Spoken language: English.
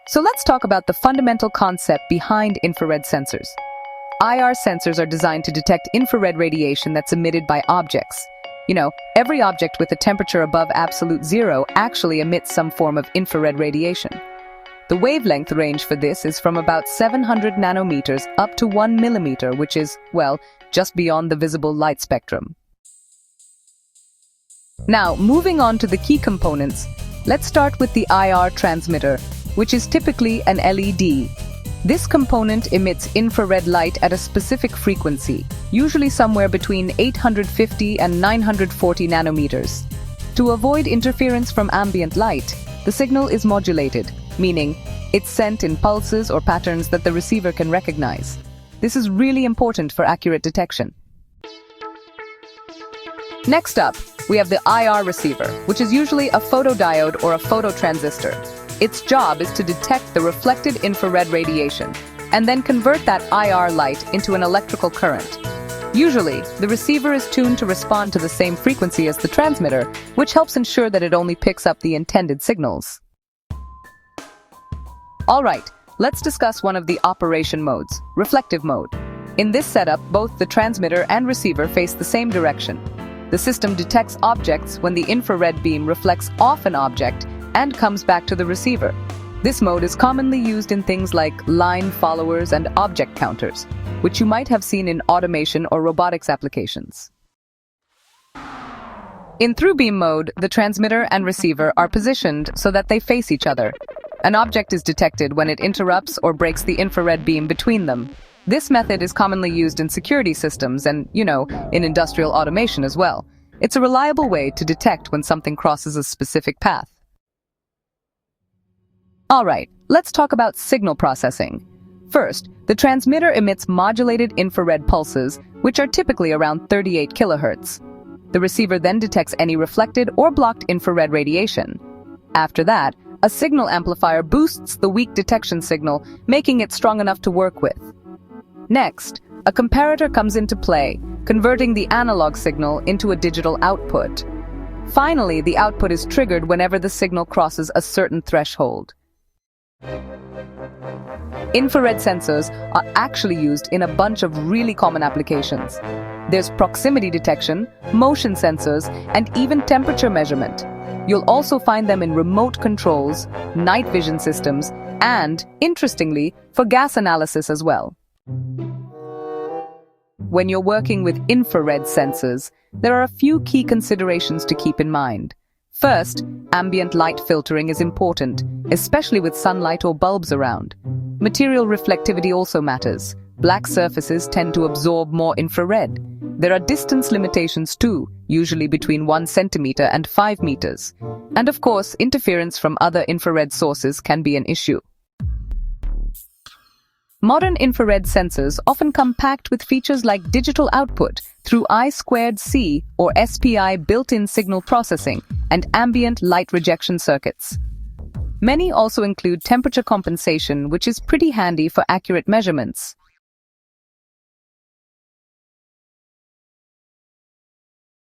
So let's talk about the fundamental concept behind infrared sensors. IR sensors are designed to detect infrared radiation that's emitted by objects. Every object with a temperature above absolute zero actually emits some form of infrared radiation. The wavelength range for this is from about 700 nanometers up to 1 millimeter, which is, well, just beyond the visible light spectrum. Now, moving on to the key components, let's start with the IR transmitter, which is typically an LED. This component emits infrared light at a specific frequency, usually somewhere between 850 and 940 nanometers. To avoid interference from ambient light, the signal is modulated, meaning it's sent in pulses or patterns that the receiver can recognize. This is really important for accurate detection. Next up, we have the IR receiver, which is usually a photodiode or a phototransistor. Its job is to detect the reflected infrared radiation and then convert that IR light into an electrical current. Usually, the receiver is tuned to respond to the same frequency as the transmitter, which helps ensure that it only picks up the intended signals. Alright, let's discuss one of the operation modes, reflective mode. In this setup, both the transmitter and receiver face the same direction. The system detects objects when the infrared beam reflects off an object and comes back to the receiver. This mode is commonly used in things like line followers and object counters, which you might have seen in automation or robotics applications. In through-beam mode, the transmitter and receiver are positioned so that they face each other. An object is detected when it interrupts or breaks the infrared beam between them. This method is commonly used in security systems and, in industrial automation as well. It's a reliable way to detect when something crosses a specific path. Alright, let's talk about signal processing. First, the transmitter emits modulated infrared pulses, which are typically around 38 kilohertz. The receiver then detects any reflected or blocked infrared radiation. After that, a signal amplifier boosts the weak detection signal, making it strong enough to work with. Next, a comparator comes into play, converting the analog signal into a digital output. Finally, the output is triggered whenever the signal crosses a certain threshold. Infrared sensors are actually used in a bunch of really common applications. There's proximity detection, motion sensors, and even temperature measurement. You'll also find them in remote controls, night vision systems, and, interestingly, for gas analysis as well. When you're working with infrared sensors, there are a few key considerations to keep in mind. First, ambient light filtering is important, especially with sunlight or bulbs around. Material reflectivity also matters. Black surfaces tend to absorb more infrared. There are distance limitations too, usually between 1 centimeter and 5 meters. And of course, interference from other infrared sources can be an issue. Modern infrared sensors often come packed with features like digital output through I2C or SPI built-in signal processing and ambient light rejection circuits. Many also include temperature compensation, which is pretty handy for accurate measurements.